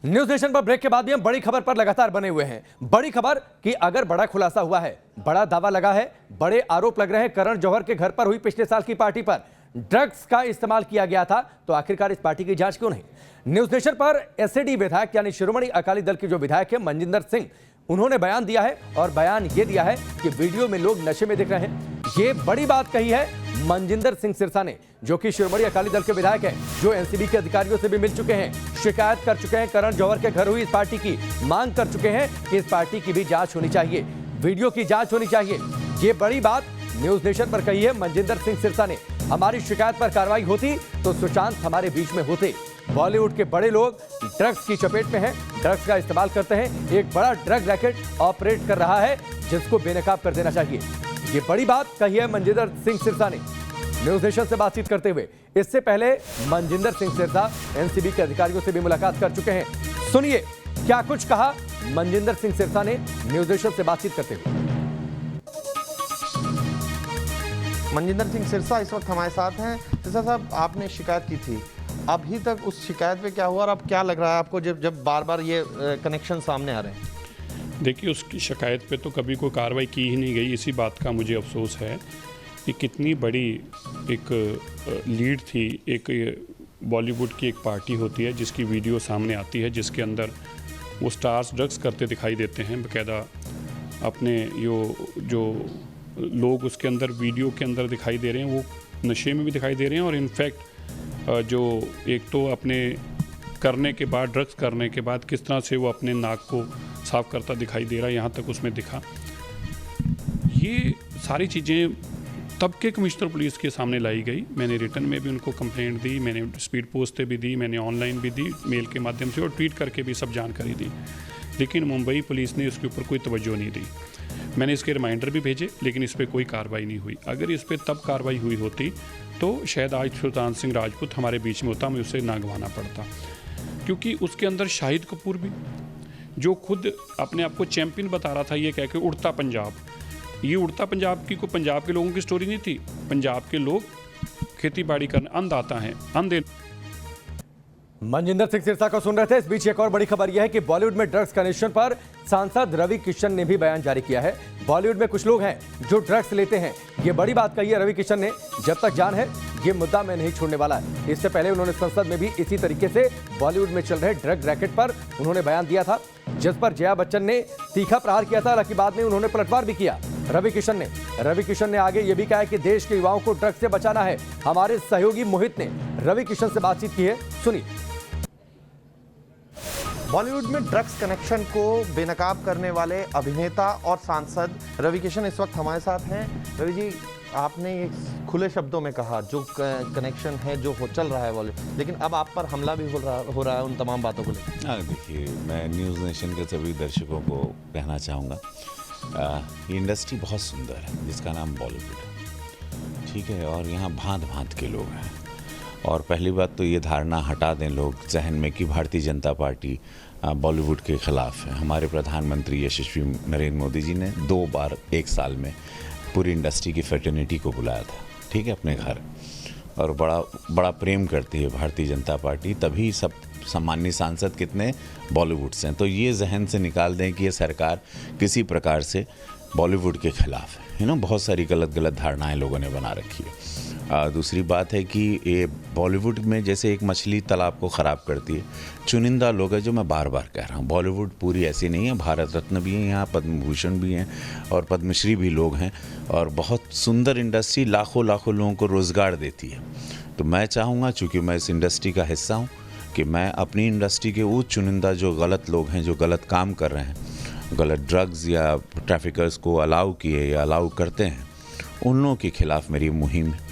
News nation पर break के बाद भी हम बड़ी खबर पर लगातार बने हुए हैं। बड़ी खबर कि अगर बड़ा खुलासा हुआ है, बड़ा दावा लगा है, बड़े आरोप लग रहे हैं करण जौहर के घर पर हुई पिछले साल की पार्टी पर ड्रग्स का इस्तेमाल किया गया था, तो आखिरकार इस पार्टी की जांच क्यों नहीं? न्यूज नेशन पर एसएडी विधायक यानी शिरोमणि अकाली दल के जो विधायक है मनजिंदर सिंह, उन्होंने बयान दिया है और बयान ये दिया है कि वीडियो में लोग नशे में दिख रहे हैं। ये बड़ी बात कही है मनजिंदर सिंह सिरसा ने, जो कि शिरोमणि अकाली दल के विधायक हैं, जो एनसीबी के अधिकारियों से भी मिल चुके हैं, शिकायत कर चुके हैं, करण जौहर के घर हुई इस पार्टी की मांग कर चुके हैं कि इस पार्टी की भी जांच होनी चाहिए, वीडियो की जांच होनी चाहिए। ये बड़ी बात न्यूज नेशन पर कही है मनजिंदर सिंह सिरसा ने। हमारी शिकायत पर कार्रवाई होती तो सुशांत हमारे बीच में होते। बॉलीवुड के बड़े लोग ड्रग्स की चपेट में हैं, ड्रग्स का इस्तेमाल करते हैं, एक बड़ा ड्रग रैकेट ऑपरेट कर रहा है जिसको बेनकाब कर देना चाहिए। ये बड़ी बात कही है मनजिंदर सिंह सिरसा ने न्यूज नेशन से बातचीत करते हुए। इससे पहले मनजिंदर सिंह सिरसा एनसीबी के अधिकारियों से भी मुलाकात कर चुके हैं। सुनिए क्या कुछ कहा मनजिंदर सिंह सिरसा ने न्यूज नेशन से बातचीत करते हुए। मनजिंदर सिंह सिरसा इस वक्त हमारे साथ हैं। सिरसा साहब, आपने शिकायत की थी, अभी तक उस शिकायत पे क्या हुआ और अब क्या लग रहा है आपको जब बार बार ये कनेक्शन सामने आ रहे हैं? देखिए, उसकी शिकायत पे तो कभी कोई कार्रवाई की ही नहीं गई। इसी बात का मुझे अफसोस है कि कितनी बड़ी एक लीड थी। एक बॉलीवुड की एक पार्टी होती है जिसकी वीडियो सामने आती है, जिसके अंदर वो स्टार्स ड्रग्स करते दिखाई देते हैं बाकायदा। अपने जो लोग उसके अंदर वीडियो के अंदर दिखाई दे रहे हैं वो नशे में भी दिखाई दे रहे हैं, और इनफैक्ट जो एक तो अपने करने के बाद, ड्रग्स करने के बाद किस तरह से वो अपने नाक को साफ करता दिखाई दे रहा है, यहाँ तक उसमें दिखा। ये सारी चीज़ें तब के कमिश्नर पुलिस के सामने लाई गई। मैंने रिटर्न में भी उनको कंप्लेंट दी, मैंने स्पीड पोस्ट पे भी दी, मैंने ऑनलाइन भी दी, मेल के माध्यम से, और ट्वीट करके भी सब जानकारी दी। लेकिन मुंबई पुलिस ने उसके ऊपर कोई तवज्जो नहीं दी। मैंने इसके रिमाइंडर भी भेजे, लेकिन इस पर कोई कार्रवाई नहीं हुई। अगर इस पर तब कार्रवाई हुई होती तो शायद आज सुल्तान सिंह राजपूत हमारे बीच में होता, हमें उसे ना गंवाना पड़ता। क्योंकि उसके अंदर शाहिद कपूर भी, जो खुद अपने आप को चैंपियन बता रहा था, ये कह के उड़ता पंजाब, ये उड़ता पंजाब की को पंजाब के लोगों की स्टोरी नहीं थी। पंजाब के लोग खेती बाड़ी करने अन्नदाता हैं, अंधे। मनजिंदर सिंह सिरसा को सुन रहे थे। इस बीच एक और बड़ी खबर यह है कि बॉलीवुड में ड्रग्स कनेक्शन पर सांसद रवि किशन ने भी बयान जारी किया है। बॉलीवुड में कुछ लोग हैं जो ड्रग्स लेते हैं, ये बड़ी बात कही है रवि किशन ने। जब तक जान है ये मुद्दा मैं नहीं छोड़ने वाला है। इससे पहले उन्होंने संसद में भी इसी तरीके से बॉलीवुड में चल रहे ड्रग रैकेट पर उन्होंने बयान दिया था, जिस पर जया बच्चन ने तीखा प्रहार किया था। हालांकि बाद में उन्होंने पलटवार भी किया रवि किशन ने आगे ये भी कहा है कि देश के युवाओं को ड्रग्स से बचाना है। हमारे सहयोगी मोहित ने रवि किशन से बातचीत की है, सुनिए। बॉलीवुड में ड्रग्स कनेक्शन को बेनकाब करने वाले अभिनेता और सांसद रवि किशन इस वक्त हमारे साथ हैं। रवि जी, आपने ये खुले शब्दों में कहा जो कनेक्शन है, जो चल रहा है बॉलीवुड, लेकिन अब आप पर हमला भी हो रहा है उन तमाम बातों को लेकर। देखिए, मैं न्यूज़ नेशन के सभी दर्शकों को कहना चाहूँगा, ये इंडस्ट्री बहुत सुंदर है जिसका नाम बॉलीवुड है, ठीक है, और यहाँ भांत भांत के लोग हैं। और पहली बात तो ये धारणा हटा दें लोग जहन में कि भारतीय जनता पार्टी बॉलीवुड के ख़िलाफ़ है। हमारे प्रधानमंत्री यशस्वी नरेंद्र मोदी जी ने 2 बार 1 साल में पूरी इंडस्ट्री की फ्रेटर्निटी को बुलाया था, ठीक है, अपने घर, और बड़ा प्रेम करती है भारतीय जनता पार्टी। तभी सब सम्मानीय सांसद कितने बॉलीवुड से हैं। तो ये जहन से निकाल दें कि ये सरकार किसी प्रकार से बॉलीवुड के ख़िलाफ़ है ना। बहुत सारी गलत धारणाएं लोगों ने बना रखी है। दूसरी बात है कि ये बॉलीवुड में जैसे एक मछली तालाब को ख़राब करती है, चुनिंदा लोग हैं, जो मैं बार बार कह रहा हूँ, बॉलीवुड पूरी ऐसी नहीं है। भारत रत्न भी हैं यहाँ, पद्म भूषण भी हैं और पद्मश्री भी लोग हैं, और बहुत सुंदर इंडस्ट्री लाखों लोगों को रोज़गार देती है। तो मैं चाहूँगा, चूँकि मैं इस इंडस्ट्री का हिस्सा हूँ, कि मैं अपनी इंडस्ट्री के वो चुनिंदा जो गलत लोग हैं, जो गलत काम कर रहे हैं, गलत ड्रग्स या ट्रैफिकर्स को अलाउ किए या अलाउ करते हैं, उन लोगों के ख़िलाफ़ मेरी मुहिम है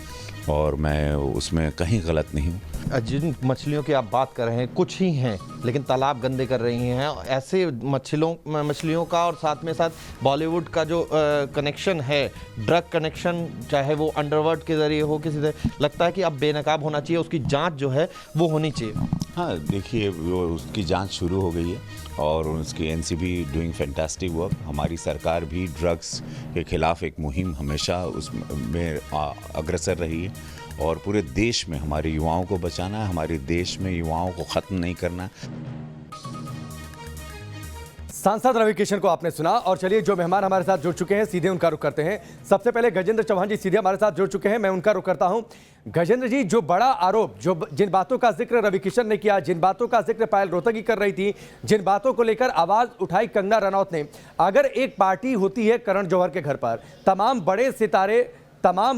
और मैं उसमें कहीं गलत नहीं हूँ। जिन मछलियों की आप बात कर रहे हैं, कुछ ही हैं लेकिन तालाब गंदे कर रही हैं। ऐसे मछलियों का और साथ में साथ बॉलीवुड का जो कनेक्शन है, ड्रग कनेक्शन, चाहे वो अंडरवर्ल्ड के ज़रिए हो, किसी से, लगता है कि अब बेनकाब होना चाहिए, उसकी जांच जो है वो होनी चाहिए। हाँ, देखिए, वो उसकी जांच शुरू हो गई है और उसकी एनसीबी डूइंग फैंटास्टिक वर्क। हमारी सरकार भी ड्रग्स के ख़िलाफ़ एक मुहिम हमेशा उसमें अग्रसर रही है, और पूरे देश में हमारे युवाओं को बचाना है, हमारे देश में युवाओं को ख़त्म नहीं करना। सांसद रवि किशन को आपने सुना और चलिए जो मेहमान हमारे साथ जुड़ चुके हैं सीधे उनका रुख करते हैं। सबसे पहले गजेंद्र चौहान जी सीधे हमारे साथ जुड़ चुके हैं, मैं उनका रुख करता हूं। गजेंद्र जी, जो बड़ा आरोप, जो जिन बातों का जिक्र रवि किशन ने किया, जिन बातों का जिक्र पायल रोहतगी कर रही थी, जिन बातों को लेकर आवाज उठाई कंगना रनौत ने, अगर एक पार्टी होती है करण जौहर के घर पर, तमाम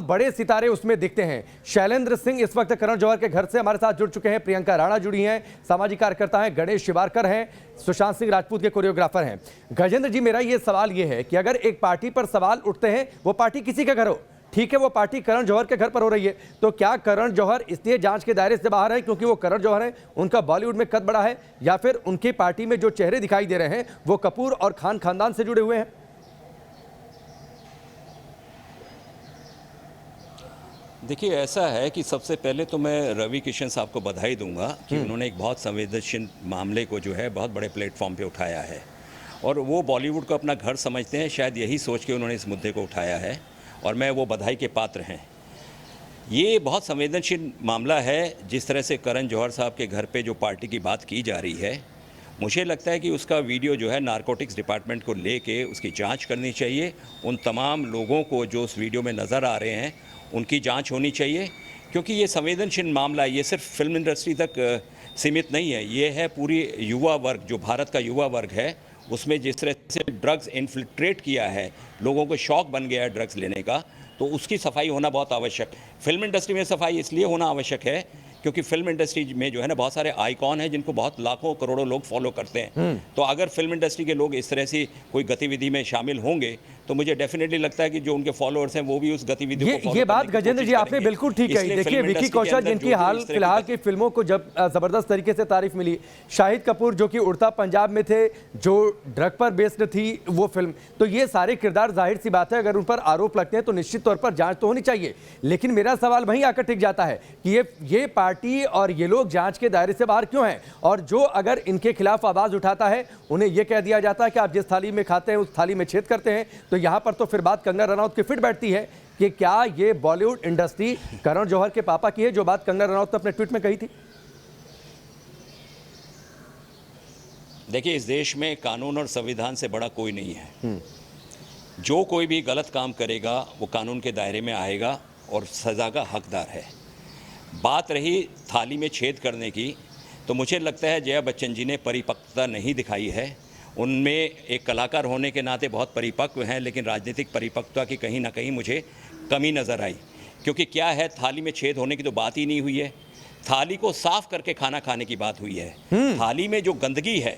बड़े सितारे उसमें दिखते हैं। शैलेंद्र सिंह इस वक्त करण जौहर के घर से हमारे साथ जुड़ चुके हैं, प्रियंका राणा जुड़ी हैं, सामाजिक कार्यकर्ता हैं, गणेश शिवारकर हैं, सुशांत सिंह राजपूत के कोरियोग्राफर हैं। गजेंद्र जी, मेरा ये सवाल ये है कि अगर एक पार्टी पर सवाल उठते हैं, वो पार्टी किसी का घर हो, ठीक है, वो पार्टी करण जौहर के घर पर हो रही है, तो क्या करण जौहर इसलिए जांच के दायरे से बाहर है क्योंकि वो करण जौहर है, उनका बॉलीवुड में कद बड़ा है, या फिर उनकी पार्टी में जो चेहरे दिखाई दे रहे हैं वो कपूर और खान खानदान से जुड़े हुए हैं? देखिए, ऐसा है कि सबसे पहले तो मैं रवि किशन साहब को बधाई दूंगा कि उन्होंने एक बहुत संवेदनशील मामले को जो है बहुत बड़े प्लेटफॉर्म पे उठाया है और वो बॉलीवुड को अपना घर समझते हैं, शायद यही सोच के उन्होंने इस मुद्दे को उठाया है और मैं वो बधाई के पात्र हैं। ये बहुत संवेदनशील मामला है। जिस तरह से करण जौहर साहब के घर पे जो पार्टी की बात की जा रही है, मुझे लगता है कि उसका वीडियो जो है नारकोटिक्स डिपार्टमेंट को लेके उसकी जांच करनी चाहिए। उन तमाम लोगों को जो उस वीडियो में नज़र आ रहे हैं उनकी जांच होनी चाहिए, क्योंकि ये संवेदनशील मामला है। ये सिर्फ फिल्म इंडस्ट्री तक सीमित नहीं है, ये है पूरी युवा वर्ग, जो भारत का युवा वर्ग है, उसमें जिस तरह से ड्रग्स इन्फिल्ट्रेट किया है, लोगों को शौक बन गया है ड्रग्स लेने का, तो उसकी सफाई होना बहुत आवश्यक है। फिल्म इंडस्ट्री में सफाई इसलिए होना आवश्यक है क्योंकि फिल्म इंडस्ट्री में जो है ना बहुत सारे आइकॉन हैं जिनको बहुत लाखों करोड़ों लोग फॉलो करते हैं। तो अगर फिल्म इंडस्ट्री के लोग इस तरह से कोई गतिविधि में शामिल होंगे तो मुझे डेफिनेटली लगता है कि जो उनके फॉलोअर्स हैं वो भी उस गतिविधि को फॉलो ये बात गजेंद्र जी आपने बिल्कुल ठीक कही। देखिए, विकी कौशल जिनकी हाल फिलहाल की फिल्मों को जब जबरदस्त तरीके से तारीफ मिली, शाहिद कपूर जो कि उड़ता पंजाब में थे, जो ड्रग पर बेस्ड थी वो फिल्म, तो ये सारे किरदार जाहिर सी बात है अगर उन पर आरोप लगते हैं तो निश्चित तौर पर जांच तो होनी चाहिए। लेकिन मेरा सवाल वहीं आकर टिक जाता है कि ये पार्टी और ये लोग जांच के दायरे से बाहर क्यों हैं, और जो अगर इनके खिलाफ आवाज उठाता है उन्हें यह कह दिया जाता है कि आप जिस थाली में खाते हैं उस थाली में छेद करते हैं। तो यहां पर तो फिर बात कंगना रनौत की फिट बैठती है कि क्या ये बॉलीवुड इंडस्ट्री करण जौहर के पापा की है, जो बात कंगना रनौत ने अपने ट्वीट में कही थी? देखिए, इस देश में कानून और संविधान से बड़ा कोई नहीं है। जो कोई भी गलत काम करेगा वो कानून के दायरे में आएगा और सज़ा का हकदार है। बात रही थाली में छेद करने की, तो मुझे लगता है जया बच्चन जी ने परिपक्वता नहीं दिखाई है। उनमें एक कलाकार होने के नाते बहुत परिपक्व हैं, लेकिन राजनीतिक परिपक्वता की कहीं ना कहीं मुझे कमी नज़र आई। क्योंकि क्या है, थाली में छेद होने की तो बात ही नहीं हुई है, थाली को साफ करके खाना खाने की बात हुई है। थाली में जो गंदगी है,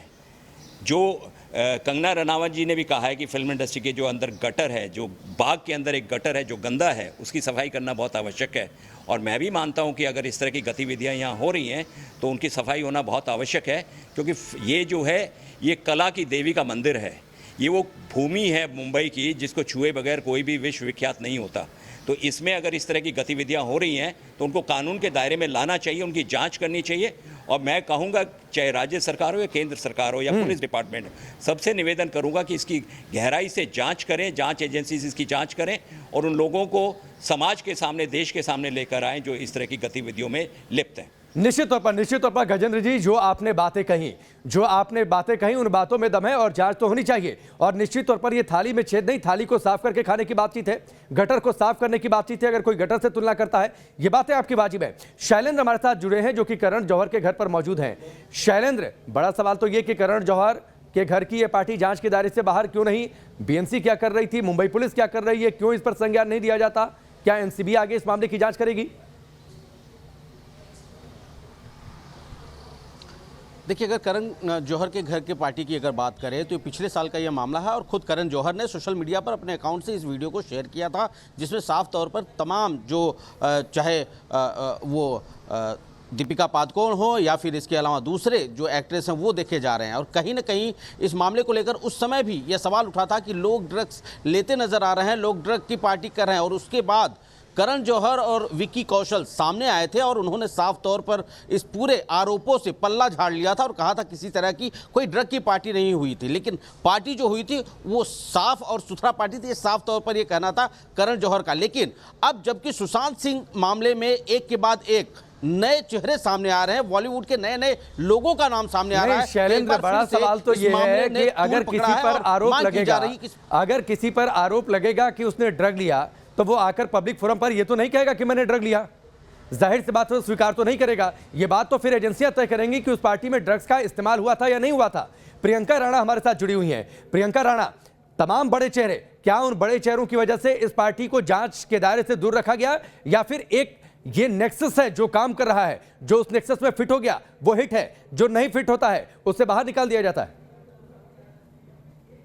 जो कंगना रनावत जी ने भी कहा है कि फिल्म इंडस्ट्री के जो अंदर गटर है, जो बाग के अंदर एक गटर है जो गंदा है, उसकी सफाई करना बहुत आवश्यक है। और मैं भी मानता हूं कि अगर इस तरह की गतिविधियां यहाँ हो रही हैं तो उनकी सफाई होना बहुत आवश्यक है, क्योंकि ये जो है ये कला की देवी का मंदिर है। ये वो भूमि है मुंबई की जिसको छुए बगैर कोई भी विश्व विख्यात नहीं होता। तो इसमें अगर इस तरह की गतिविधियां हो रही हैं तो उनको कानून के दायरे में लाना चाहिए, उनकी जांच करनी चाहिए। और मैं कहूँगा, चाहे राज्य सरकार हो या केंद्र सरकार हो या पुलिस डिपार्टमेंट, सबसे निवेदन करूँगा कि इसकी गहराई से जांच करें, जांच एजेंसी इसकी जांच करें और उन लोगों को समाज के सामने, देश के सामने लेकर आएँ जो इस तरह की गतिविधियों में लिप्त हैं। निश्चित तौर पर गजेंद्र जी, जो आपने बातें कही उन बातों में दम है और जांच तो होनी चाहिए। और निश्चित तौर पर ये थाली में छेद नहीं, थाली को साफ करके खाने की बातचीत है, गटर को साफ करने की बातचीत है। अगर कोई गटर से तुलना करता है, ये बातें आपकी वाजिब है। शैलेंद्र हमारे साथ जुड़े हैं जो कि करण जौहर के घर पर मौजूद हैं। शैलेंद्र, बड़ा सवाल तो ये कि करण जौहर के घर की ये पार्टी जांच के दायरे से बाहर क्यों नहीं? बीएमसी क्या कर रही थी, मुंबई पुलिस क्या कर रही है, क्यों इस पर संज्ञान नहीं दिया जाता? क्या एनसीबी आगे इस मामले की जांच करेगी? देखिए, अगर करण जौहर के घर के पार्टी की अगर बात करें तो पिछले साल का यह मामला है और खुद करण जौहर ने सोशल मीडिया पर अपने अकाउंट से इस वीडियो को शेयर किया था, जिसमें साफ तौर पर तमाम जो चाहे वो दीपिका पादुकोण हो या फिर इसके अलावा दूसरे जो एक्ट्रेस हैं वो देखे जा रहे हैं। और कहीं ना कहीं इस मामले को लेकर उस समय भी यह सवाल उठा था कि लोग ड्रग्स लेते नज़र आ रहे हैं, लोग ड्रग की पार्टी कर रहे हैं। और उसके बाद करण जौहर और विकी कौशल सामने आए थे और उन्होंने साफ तौर पर इस पूरे आरोपों से पल्ला झाड़ लिया था और कहा था किसी तरह की कोई ड्रग की पार्टी नहीं हुई थी। लेकिन पार्टी जो हुई थी वो साफ और सुथरा पार्टी थी, साफ तौर पर यह कहना था करण जौहर का। लेकिन अब जबकि सुशांत सिंह मामले में एक के बाद एक नए चेहरे सामने आ रहे हैं, बॉलीवुड के नए नए लोगों का नाम सामने आ रहा नहीं है। शैलेंद्र, बड़ा सवाल तो ये है कि अगर किसी पर आरोप लगेगा, अगर किसी पर आरोप लगेगा कि उसने ड्रग लिया, तो वो आकर पब्लिक फोरम पर ये तो नहीं कहेगा कि मैंने ड्रग लिया। जाहिर सी बात है, स्वीकार तो नहीं करेगा। ये बात तो फिर एजेंसियां तय करेंगी कि उस पार्टी में ड्रग्स का इस्तेमाल हुआ था या नहीं हुआ था। प्रियंका राणा हमारे साथ जुड़ी हुई हैं। प्रियंका राणा, तमाम बड़े चेहरे, क्या उन बड़े चेहरों की वजह से इस पार्टी को जांच के दायरे से दूर रखा गया, या फिर एक ये नेक्सस है जो काम कर रहा है, जो उस नेक्सस में फिट हो गया वो हिट है, जो नहीं फिट होता है उससे बाहर निकाल दिया जाता है?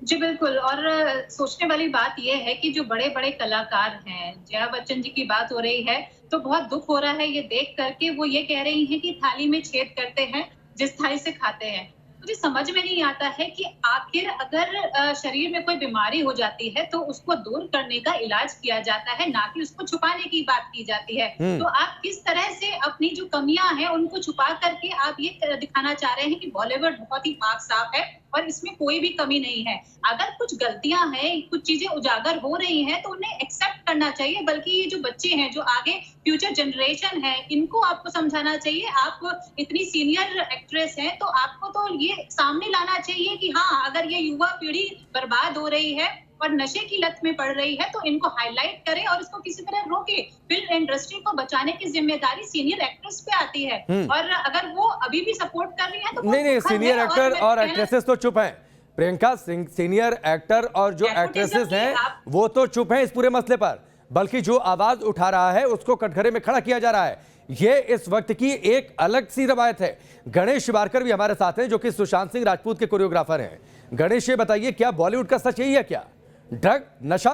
जी बिल्कुल, और सोचने वाली बात यह है कि जो बड़े बड़े कलाकार हैं, जया बच्चन जी की बात हो रही है, तो बहुत दुख हो रहा है ये देख करके। वो ये कह रही हैं कि थाली में छेद करते हैं जिस थाली से खाते हैं। मुझे समझ में नहीं आता है कि आखिर अगर शरीर में कोई बीमारी हो जाती है तो उसको दूर करने का इलाज किया जाता है, ना कि उसको छुपाने की बात की जाती है। तो आप किस तरह से अपनी जो कमियां हैं उनको छुपा करके आप ये दिखाना चाह रहे हैं कि बॉलीवुड बहुत ही पाक साफ है और इसमें कोई भी कमी नहीं है। अगर कुछ गलतियां हैं, कुछ चीजें उजागर हो रही हैं, तो उन्हें एक्सेप्ट करना चाहिए। बल्कि ये जो बच्चे हैं, जो आगे फ्यूचर जनरेशन है, इनको आपको समझाना चाहिए। आप इतनी सीनियर एक्ट्रेस हैं, तो आपको तो ये सामने लाना चाहिए कि हाँ, अगर ये युवा पीढ़ी बर्बाद हो रही है और नशे की लत में पड़ रही है, तो इनको हाईलाइट करें और इसको किसी तरह रोके। फिल्म इंडस्ट्री को बचाने की जिम्मेदारी सीनियर एक्ट्रेस पे आती है। और अगर वो अभी भी सपोर्ट कर रही है तो नहीं, सीनियर एक्टर और एक्ट्रेसेस तो चुप हैं। प्रियंका सिंह, सीनियर एक्टर और जो एक्ट्रेसेस हैं वो तो चुप हैं इस पूरे मसले पर, बल्कि जो आवाज उठा रहा है उसको कटघरे में खड़ा किया जा रहा है। ये इस वक्त की एक अलग सी रवायत है। गणेश शिवारकर भी हमारे साथ हैं, जो कि सुशांत सिंह राजपूत के कोरियोग्राफर हैं। गणेश, ये बताइए, क्या बॉलीवुड का सच यही है? क्या ड्रग, नशा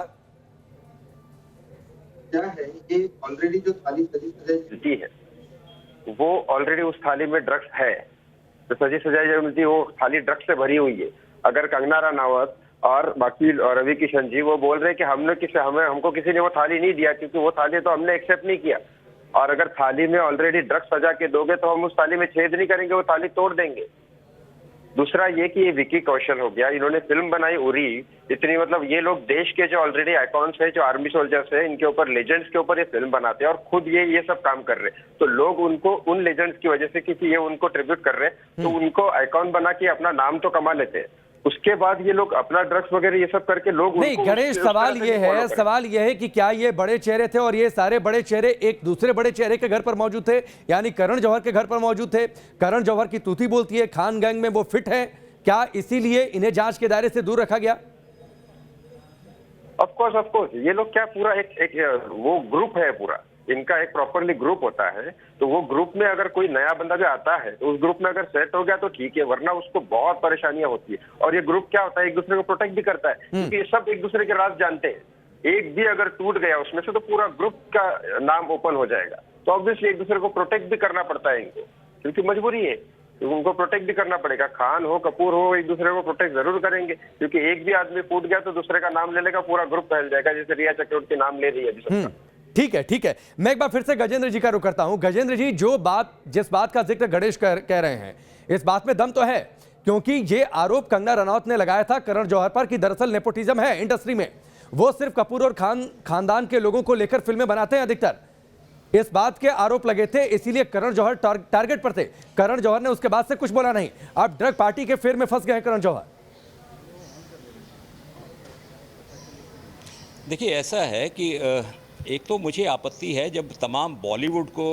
क्या है? ये ऑलरेडी जो थाली सजी सजाई है, वो ऑलरेडी उस थाली में ड्रग्स है। तो सजी सजाई जो मिलती है वो थाली ड्रग्स से भरी हुई है। अगर कंगना रनावत और बाकी रवि किशन जी वो बोल रहे हैं कि हमको किसी ने वो थाली नहीं दिया, क्योंकि वो थाली तो हमने एक्सेप्ट नहीं किया। और अगर थाली में ऑलरेडी ड्रग्स सजा के दोगे तो हम उस थाली में छेद नहीं करेंगे, वो थाली तोड़ देंगे। दूसरा ये कि ये विकी कौशल हो गया, इन्होंने फिल्म बनाई उरी, इतनी मतलब ये लोग देश के जो ऑलरेडी आइकॉन्स है, जो आर्मी सोल्जर्स है, इनके ऊपर, लेजेंड्स के ऊपर ये फिल्म बनाते हैं और खुद ये सब काम कर रहे हैं। तो लोग उनको उन लेजेंड्स की वजह से, क्योंकि ये उनको ट्रिब्यूट कर रहे हैं, तो उनको आइकॉन बना के अपना नाम तो कमा लेते हैं। उसके बाद ये लोग अपना ड्रग्स वगैरह ये सब करके लोग नहीं। गणेश, सवाल ये है कि क्या ये बड़े चेहरे थे और ये सारे बड़े चेहरे एक दूसरे बड़े चेहरे के घर पर मौजूद थे, यानी करण जौहर के घर पर मौजूद थे? करण जौहर की तूती बोलती है खान गैंग में वो फिट है, क्या इसीलिए इन्हें जांच के दायरे से दूर रखा गया? ऑफ कोर्स ये लोग क्या पूरा एक वो ग्रुप है, पूरा इनका एक प्रॉपरली ग्रुप होता है। तो वो ग्रुप में अगर कोई नया बंदा भी आता है तो उस ग्रुप में अगर सेट हो गया तो ठीक है, वरना उसको बहुत परेशानियां होती है। और ये ग्रुप क्या होता है, एक दूसरे को प्रोटेक्ट भी करता है, क्योंकि ये सब एक दूसरे के राज जानते हैं। एक भी अगर टूट गया उसमें से तो पूरा ग्रुप का नाम ओपन हो जाएगा। तो ऑब्वियसली एक दूसरे को प्रोटेक्ट भी करना पड़ता है इनको, क्योंकि मजबूरी है, तो उनको प्रोटेक्ट भी करना पड़ेगा। खान हो, कपूर हो, एक दूसरे को प्रोटेक्ट जरूर करेंगे, क्योंकि एक भी आदमी फूट गया तो दूसरे का नाम ले लेगा, पूरा ग्रुप फैल जाएगा। जैसे रिया चक्रवर्ती नाम ले रही है अभी सबका। ठीक है। मैं एक बार फिर से गजेंद्र जी का रुख करता हूं। गजेंद्र जी, जिस बात का जिक्र गणेश कह रहे हैं, इस बात में दम तो है, क्योंकि ये आरोप कंगना रनौत ने लगाया था करण जौहर पर कि दरअसल नेपोटिज्म है इंडस्ट्री में। वो सिर्फ कपूर और खानदान के लोगों को लेकर फिल्में बनाते हैं अधिकतर। इस बात के आरोप लगे थे, इसीलिए करण जौहर टारगेट पर थे। करण जौहर ने उसके बाद से कुछ बोला नहीं। अब ड्रग पार्टी के फेर में फंस गए करण जौहर। देखिए, ऐसा है कि एक तो मुझे आपत्ति है जब तमाम बॉलीवुड को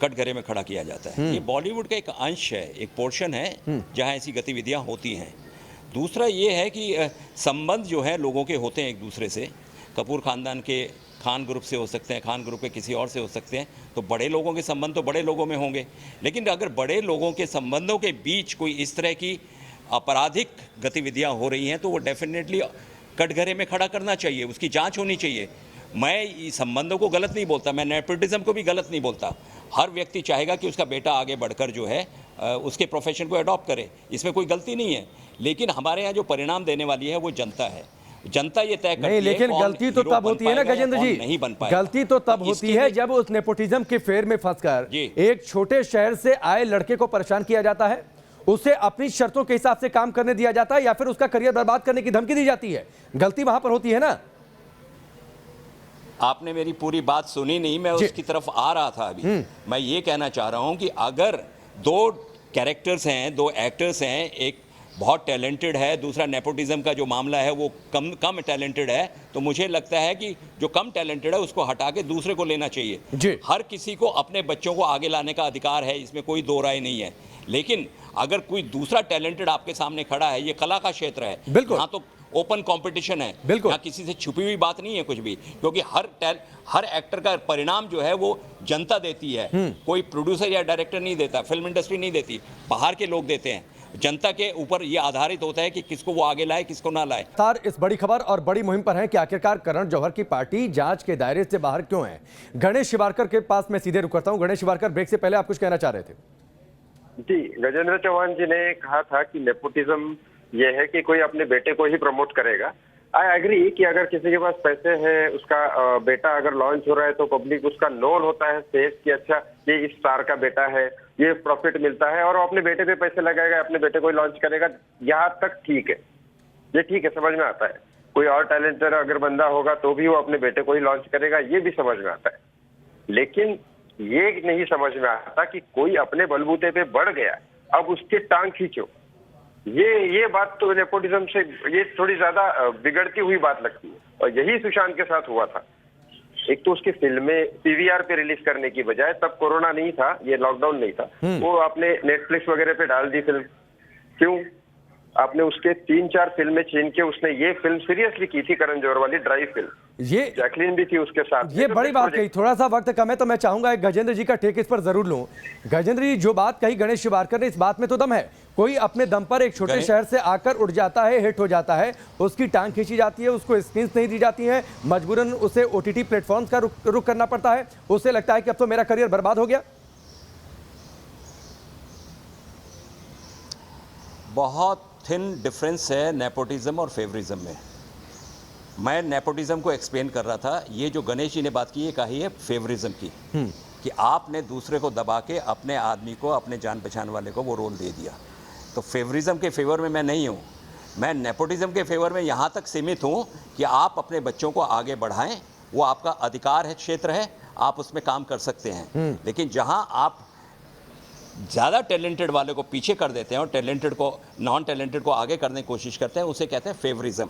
कटघरे में खड़ा किया जाता है। ये बॉलीवुड का एक अंश है, एक पोर्शन है जहां ऐसी गतिविधियां होती हैं। दूसरा ये है कि संबंध जो है लोगों के होते हैं एक दूसरे से। कपूर खानदान के खान ग्रुप से हो सकते हैं, खान ग्रुप के किसी और से हो सकते हैं, तो बड़े लोगों के संबंध तो बड़े लोगों में होंगे। लेकिन अगर बड़े लोगों के संबंधों के बीच कोई इस तरह की आपराधिक गतिविधियां हो रही हैं तो वो डेफिनेटली कटघरे में खड़ा करना चाहिए, उसकी जांच होनी चाहिए। मैं संबंधों को गलत नहीं बोलता, मैं नेपोटिज्म को भी गलत नहीं बोलता। हर व्यक्ति चाहेगा कि उसका बेटा आगे बढ़कर जो है उसके प्रोफेशन को अडॉप्ट करे, इसमें कोई गलती नहीं है। लेकिन हमारे यहाँ जो परिणाम देने वाली है वो जनता है। जनता ये तय करती है। लेकिन गलती तो तब होती है ना गजेंद्र जी, नहीं बन पाएगा। गलती तो तब होती है जब उस नेपोटिज्म के फेर में फंसकर एक छोटे शहर से आए लड़के को परेशान किया जाता है, उसे अपनी शर्तों के हिसाब से काम करने दिया जाता है, या फिर उसका करियर बर्बाद करने की धमकी दी जाती है। गलती वहां पर होती है ना। आपने मेरी पूरी बात सुनी नहीं, मैं उसकी तरफ आ रहा था अभी। मैं ये कहना चाह रहा हूं कि अगर दो कैरेक्टर्स हैं, दो एक्टर्स हैं, एक बहुत टैलेंटेड है, दूसरा नेपोटिज्म का जो मामला है वो कम टैलेंटेड है, तो मुझे लगता है कि जो कम टैलेंटेड है उसको हटा के दूसरे को लेना चाहिए। हर किसी को अपने बच्चों को आगे लाने का अधिकार है, इसमें कोई दो राय नहीं है। लेकिन अगर कोई दूसरा टैलेंटेड आपके सामने खड़ा है, ये कला का क्षेत्र है, यहाँ तो ओपन कंपटीशन है, यहाँ किसी से छुपी हुई बात नहीं है कुछ भी, क्योंकि हर एक्टर का परिणाम जो है वो जनता देती है, कोई प्रोड्यूसर या डायरेक्टर नहीं देता, फिल्म इंडस्ट्री नहीं देती, बाहर के लोग देते हैं। जनता के ऊपर ये आधारित होता है कि किसको वो आगे लाए, किसको ना लाए। तार इस बड़ी खबर और बड़ी मुहिम पर है कि आखिरकार करण जौहर की पार्टी जांच के दायरे से बाहर क्यों है। गणेश शिवारकर के पास मैं सीधे रुक करता हूं। गणेश शिवारकर, ब्रेक से पहले आप कुछ कहना चाह रहे थे। जी, गजेंद्र चौहान जी ने कहा था कि नेपोटिज्म ये है कि कोई अपने बेटे को ही प्रमोट करेगा। आई एग्री कि अगर किसी के पास पैसे हैं, उसका बेटा अगर लॉन्च हो रहा है तो पब्लिक उसका नोन होता है फेस कि अच्छा ये इस स्टार का बेटा है, ये प्रॉफिट मिलता है और वो अपने बेटे पे पैसे लगाएगा, अपने बेटे को ही लॉन्च करेगा। यहाँ तक ठीक है, ये ठीक है, समझ में आता है। कोई और टैलेंटेड अगर बंदा होगा तो भी वो अपने बेटे को ही लॉन्च करेगा, ये भी समझ में आता है। लेकिन ये नहीं समझ में आता कि कोई अपने बलबूते पे बढ़ गया, अब उसकी टांग खींचो। ये बात तो नेपोटिज्म से ये थोड़ी ज्यादा बिगड़ती हुई बात लगती है, और यही सुशांत के साथ हुआ था। एक तो उसकी फिल्में पीवीआर पे रिलीज करने की बजाय, तब कोरोना नहीं था, ये लॉकडाउन नहीं था, वो आपने नेटफ्लिक्स वगैरह पे डाल दी फिल्म। क्यों? आपने उसके 3-4 फिल्में छीन के उसने ये फिल्म सीरियसली की थी, करण जौहर वाली ड्राइव फिल्म, ये जैकलीन भी थी उसके साथ। ये बड़ी बात कही। थोड़ा सा वक्त कम है तो मैं चाहूंगा एक गजेंद्र जी का टेक इस पर जरूर लूं। गजेंद्र जी, जो बात कही गणेश शिवारकर ने, इस बात में तो दम है। कोई अपने दम पर एक छोटे शहर से आकर उठ जाता है, हिट हो जाता है, उसकी टांग खींची जाती है, उसको स्क्रीन नहीं दी जाती है, मजबूरन उसे ओटीटी प्लेटफॉर्म का रुख करना पड़ता है, उसे लगता है कि अब तो मेरा करियर बर्बाद हो गया। बहुत थिन डिफरेंस है नेपोटिज्म और फेवरिज्म में। मैं नेपोटिज्म को एक्सप्लेन कर रहा था, ये जो गणेश जी ने बात की, ये कही है फेवरिज्म की, कि आपने दूसरे को दबा के अपने आदमी को, अपने जान पहचान वाले को वो रोल दे दिया। तो फेवरिज्म के फेवर में मैं नहीं हूँ, मैं नेपोटिज्म के फेवर में यहाँ तक सीमित हूँ कि आप अपने बच्चों को आगे बढ़ाएं, वो आपका अधिकार है, क्षेत्र है, आप उसमें काम कर सकते हैं। लेकिन जहाँ आप ज़्यादा टैलेंटेड वाले को पीछे कर देते हैं और टैलेंटेड को, नॉन टैलेंटेड को आगे करने की कोशिश करते हैं, उसे कहते हैं फेवरिज्म।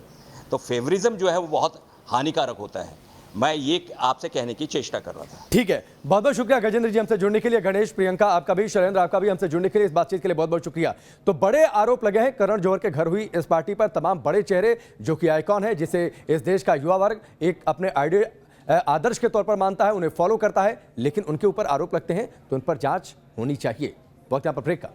तो फेवरिज्म जो है वो बहुत हानिकारक होता है। मैं ये आपसे कहने की चेष्टा कर रहा था। ठीक है, बहुत बहुत शुक्रिया गजेंद्र जी हमसे जुड़ने के लिए। गणेश, प्रियंका, आपका भी, शैलेंद्र, आपका भी हमसे जुड़ने के लिए, इस बातचीत के लिए बहुत बहुत शुक्रिया। तो बड़े आरोप लगे हैं करण जौहर के घर हुई इस पार्टी पर। तमाम बड़े चेहरे, जो कि आइकॉन है, जिसे इस देश का युवा वर्ग एक अपने आदर्श के तौर पर मानता है, उन्हें फॉलो करता है, लेकिन उनके ऊपर आरोप लगते हैं तो उन पर जांच होनी चाहिए। वक्त यहाँ पर ब्रेक का।